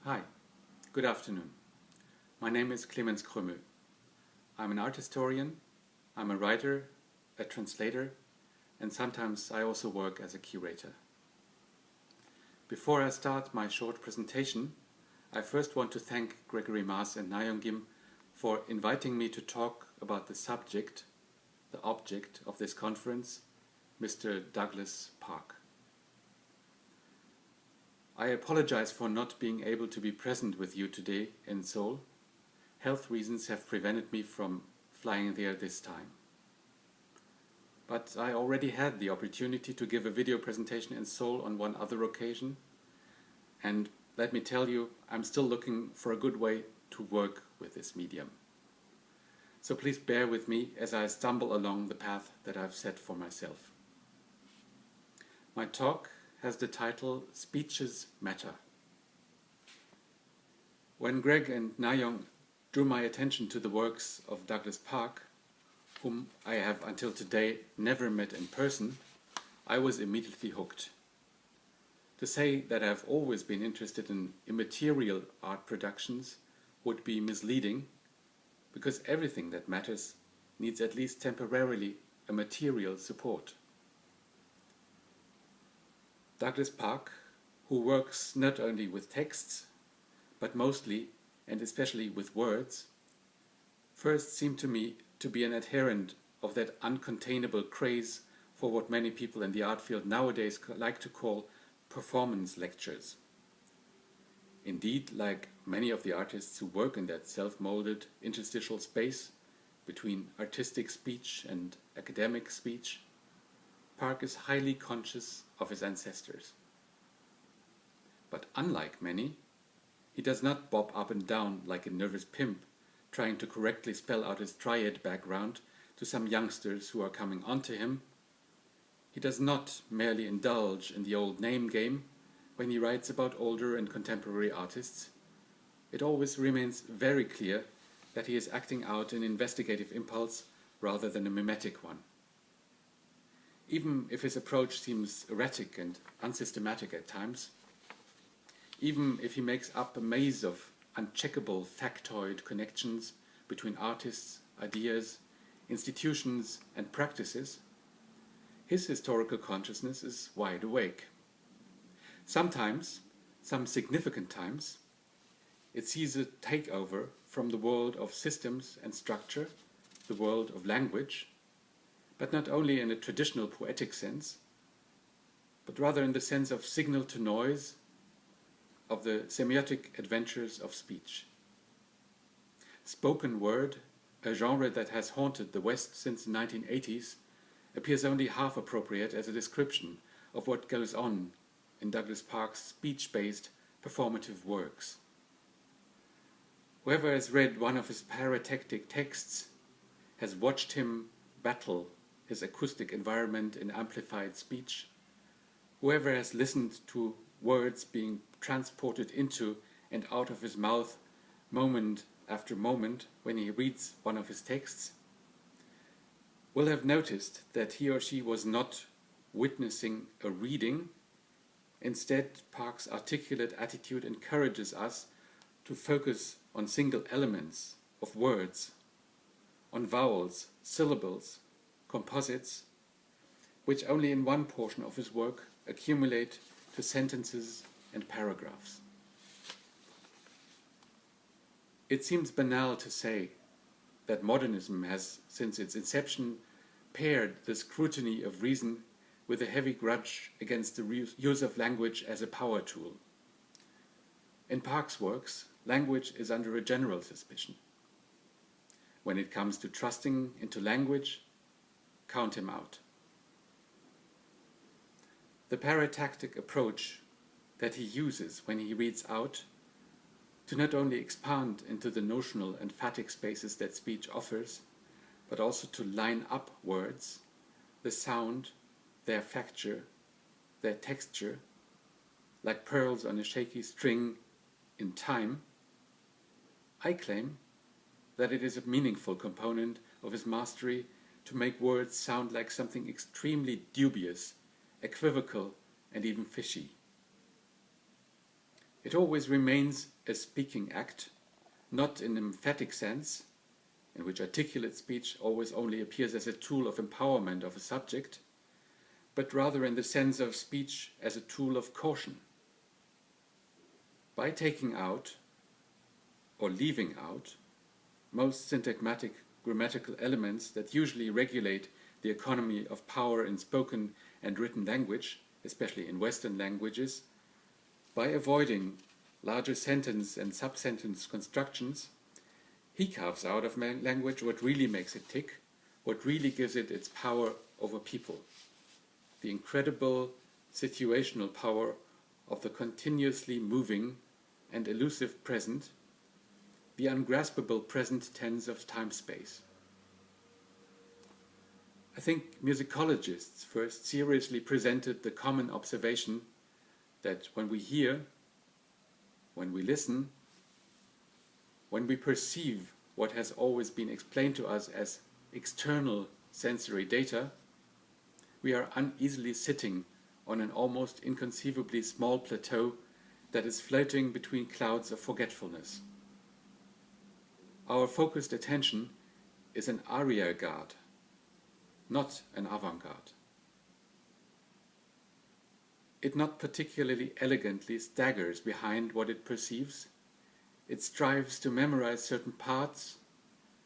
Hi, good afternoon. My name is Clemens Krümmel. I'm an art historian, I'm a writer, a translator, and sometimes I also work as a curator. Before I start my short presentation, I first want to thank Gregory Maas and Na-Young Kim for inviting me to talk about the subject, the object of this conference, Mr. Douglas Park. I apologize for not being able to be present with you today in Seoul. Health reasons have prevented me from flying there this time. But I already had the opportunity to give a video presentation in Seoul on one other occasion, and let me tell you, I'm still looking for a good way to work with this medium. So please bear with me as I stumble along the path that I've set for myself. My talk has the title Speeches Matter. When Greg and Na-Young drew my attention to the works of Douglas Park, whom I have until today never met in person, I was immediately hooked. To say that I've always been interested in immaterial art productions would be misleading, because everything that matters needs at least temporarily a material support. Douglas Park, who works not only with texts, but mostly and especially with words, first seemed to me to be an adherent of that uncontainable craze for what many people in the art field nowadays like to call performance lectures. Indeed, like many of the artists who work in that self-molded interstitial space between artistic speech and academic speech, Park is highly conscious of his ancestors. But unlike many, he does not bob up and down like a nervous pimp trying to correctly spell out his triad background to some youngsters who are coming onto him. He does not merely indulge in the old name game when he writes about older and contemporary artists. It always remains very clear that he is acting out an investigative impulse rather than a mimetic one. Even if his approach seems erratic and unsystematic at times, even if he makes up a maze of uncheckable factoid connections between artists, ideas, institutions, and practices, his historical consciousness is wide awake. Sometimes, some significant times, it sees a takeover from the world of systems and structure, the world of language, but not only in a traditional poetic sense, but rather in the sense of signal to noise, of the semiotic adventures of speech. Spoken word, a genre that has haunted the West since the 1980s, appears only half appropriate as a description of what goes on in Douglas Park's speech-based performative works. Whoever has read one of his paratectic texts has watched him battle his acoustic environment in amplified speech. Whoever has listened to words being transported into and out of his mouth moment after moment when he reads one of his texts will have noticed that he or she was not witnessing a reading. Instead, Park's articulate attitude encourages us to focus on single elements of words, on vowels, syllables, composites, which only in one portion of his work accumulate to sentences and paragraphs. It seems banal to say that modernism has, since its inception, paired the scrutiny of reason with a heavy grudge against the use of language as a power tool. In Park's works, language is under a general suspicion. When it comes to trusting into language, count him out. The paratactic approach that he uses when he reads out to not only expand into the notional and emphatic spaces that speech offers, but also to line up words, the sound, their facture, their texture, like pearls on a shaky string in time, I claim that it is a meaningful component of his mastery to make words sound like something extremely dubious, equivocal, and even fishy. It always remains a speaking act, not in an emphatic sense, in which articulate speech always only appears as a tool of empowerment of a subject, but rather in the sense of speech as a tool of caution. By taking out, or leaving out, most syntagmatic grammatical elements that usually regulate the economy of power in spoken and written language, especially in Western languages, by avoiding larger sentence and sub-sentence constructions, he carves out of language what really makes it tick, what really gives it its power over people. The incredible situational power of the continuously moving and elusive present, the ungraspable present tense of time-space. I think musicologists first seriously presented the common observation that when we hear, when we listen, when we perceive what has always been explained to us as external sensory data, we are uneasily sitting on an almost inconceivably small plateau that is floating between clouds of forgetfulness. Our focused attention is an arrière-garde, not an avant-garde. It not particularly elegantly staggers behind what it perceives. It strives to memorize certain parts,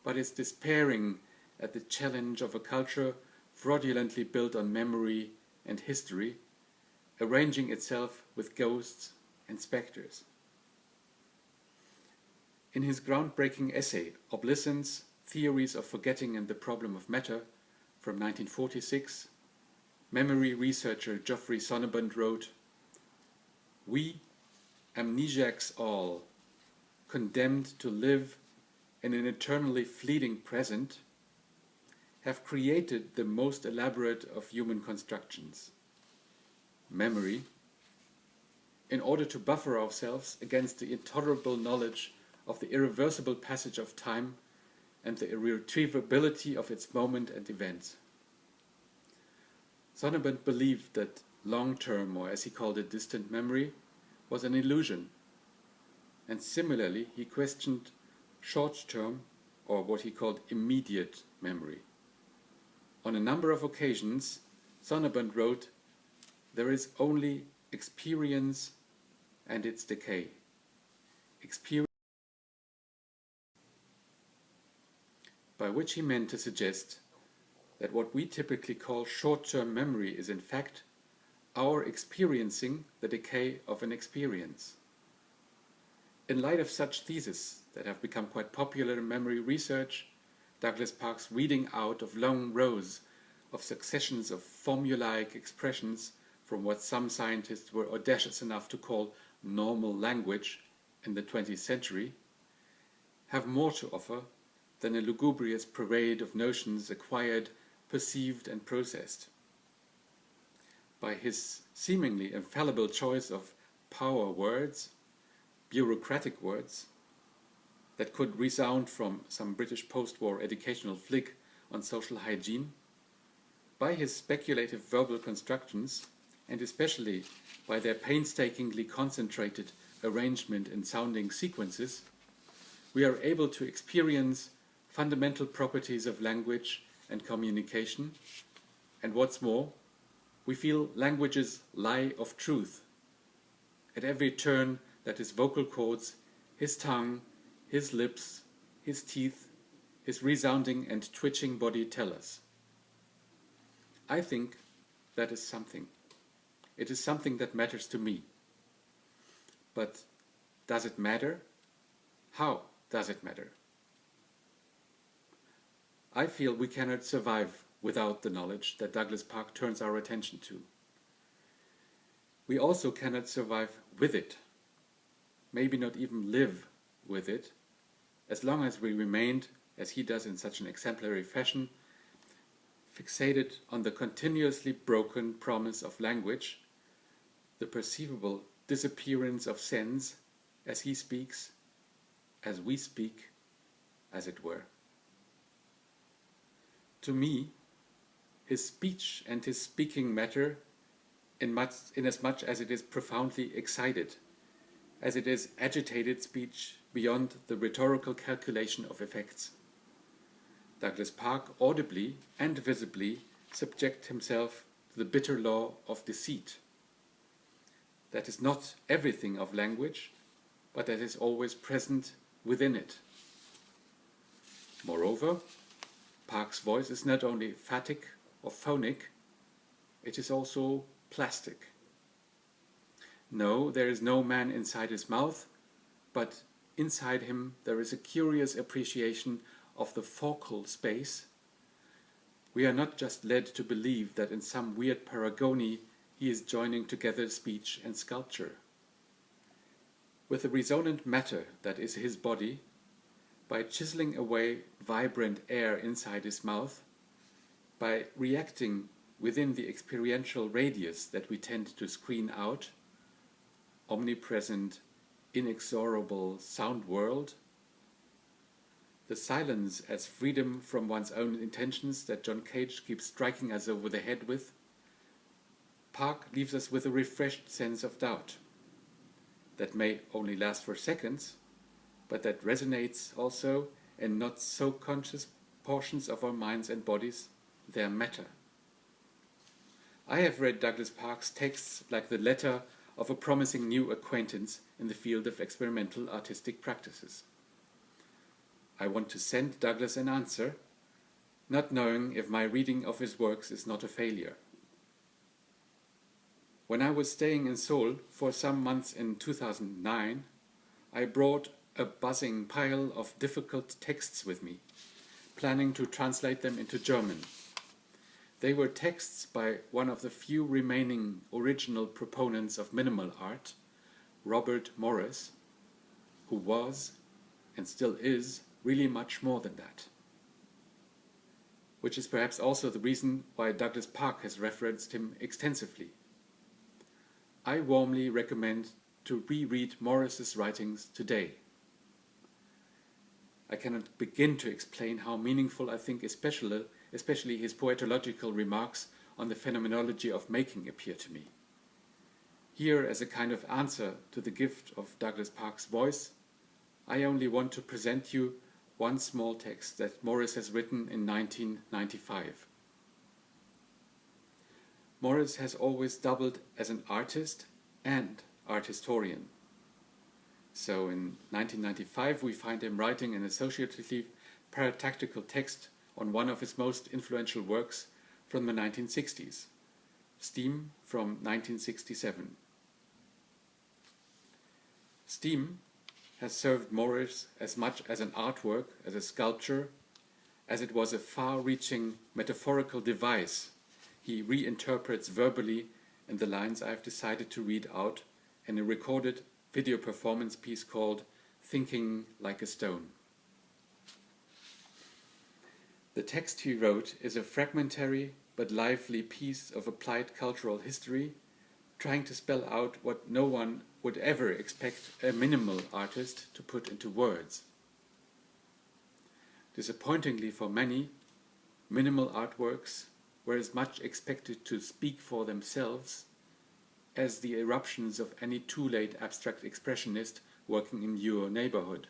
but is despairing at the challenge of a culture fraudulently built on memory and history, arranging itself with ghosts and specters. In his groundbreaking essay, Obliscence, Theories of Forgetting and the Problem of Matter, from 1946, memory researcher Geoffrey Sonnabend wrote, "We, amnesiacs all, condemned to live in an eternally fleeting present, have created the most elaborate of human constructions, memory, in order to buffer ourselves against the intolerable knowledge of the irreversible passage of time and the irretrievability of its moment and events." Sonnabend believed that long-term, or as he called it, distant memory, was an illusion. And similarly, he questioned short-term, or what he called immediate memory. On a number of occasions, Sonnabend wrote, "There is only experience and its decay. Experience," by which he meant to suggest that what we typically call short-term memory is in fact our experiencing the decay of an experience. In light of such theses that have become quite popular in memory research, Douglas Park's reading out of long rows of successions of formulaic expressions from what some scientists were audacious enough to call normal language in the 20th century, have more to offer than a lugubrious parade of notions acquired, perceived and processed. By his seemingly infallible choice of power words, bureaucratic words, that could resound from some British post-war educational flick on social hygiene, by his speculative verbal constructions, and especially by their painstakingly concentrated arrangement in sounding sequences, we are able to experience fundamental properties of language and communication, and what's more, we feel language's lie of truth. At every turn that his vocal cords, his tongue, his lips, his teeth, his resounding and twitching body tell us. I think that is something. It is something that matters to me. But does it matter? How does it matter? I feel we cannot survive without the knowledge that Douglas Park turns our attention to. We also cannot survive with it, maybe not even live with it, as long as we remained, as he does in such an exemplary fashion, fixated on the continuously broken promise of language, the perceivable disappearance of sense as he speaks, as we speak, as it were. To me, his speech and his speaking matter inasmuch as it is profoundly excited, as it is agitated speech beyond the rhetorical calculation of effects. Douglas Park audibly and visibly subjects himself to the bitter law of deceit. That is not everything of language, but that is always present within it. Moreover, Park's voice is not only phatic or phonic, it is also plastic. No, there is no man inside his mouth, but inside him there is a curious appreciation of the focal space. We are not just led to believe that in some weird paragony he is joining together speech and sculpture. With the resonant matter that is his body, by chiseling away vibrant air inside his mouth, by reacting within the experiential radius that we tend to screen out, omnipresent, inexorable sound world, the silence as freedom from one's own intentions that John Cage keeps striking us over the head with, Park leaves us with a refreshed sense of doubt that may only last for seconds, but that resonates also in not so conscious portions of our minds and bodies, their matter. I have read Douglas Park's texts like the letter of a promising new acquaintance in the field of experimental artistic practices. I want to send Douglas an answer, not knowing if my reading of his works is not a failure. When I was staying in Seoul for some months in 2009, I brought a buzzing pile of difficult texts with me, planning to translate them into German. They were texts by one of the few remaining original proponents of minimal art, Robert Morris, who was, and still is, really much more than that. Which is perhaps also the reason why Douglas Park has referenced him extensively. I warmly recommend to reread Morris's writings today. I cannot begin to explain how meaningful I think especially his poetological remarks on the phenomenology of making appear to me. Here, as a kind of answer to the gift of Douglas Park's voice, I only want to present you one small text that Morris has written in 1995. Morris has always doubled as an artist and art historian. So in 1995 we find him writing an associatively paratactical text on one of his most influential works from the 1960s, Steam from 1967. Steam has served Morris as much as an artwork, as a sculpture, as it was a far-reaching metaphorical device he reinterprets verbally in the lines I've decided to read out in a recorded video performance piece called Thinking Like a Stone. The text he wrote is a fragmentary but lively piece of applied cultural history, trying to spell out what no one would ever expect a minimal artist to put into words. Disappointingly for many, minimal artworks were as much expected to speak for themselves as the eruptions of any too late abstract expressionist working in your neighborhood.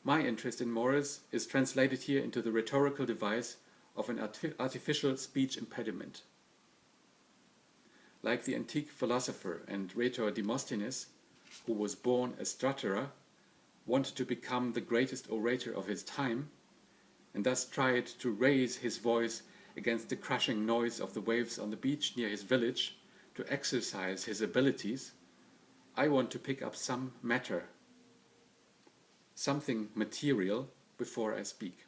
My interest in Morris is translated here into the rhetorical device of an artificial speech impediment. Like the antique philosopher and rhetor Demosthenes, who was born a stutterer, wanted to become the greatest orator of his time, and thus tried to raise his voice against the crushing noise of the waves on the beach near his village to exercise his abilities, I want to pick up some matter, something material, before I speak.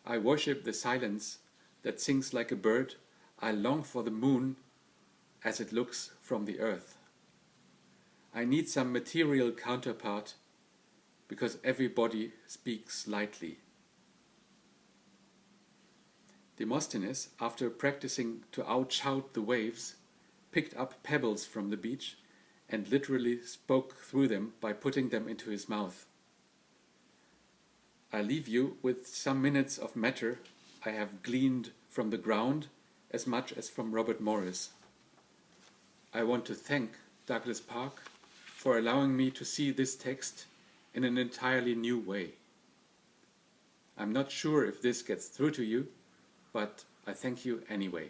I worship the silence that sings like a bird. I long for the moon as it looks from the earth. I need some material counterpart because everybody speaks lightly. Demosthenes, after practicing to outshout the waves, picked up pebbles from the beach and literally spoke through them by putting them into his mouth. I leave you with some minutes of matter I have gleaned from the ground as much as from Robert Morris. I want to thank Douglas Park, for allowing me to see this text in an entirely new way. I'm not sure if this gets through to you, but I thank you anyway.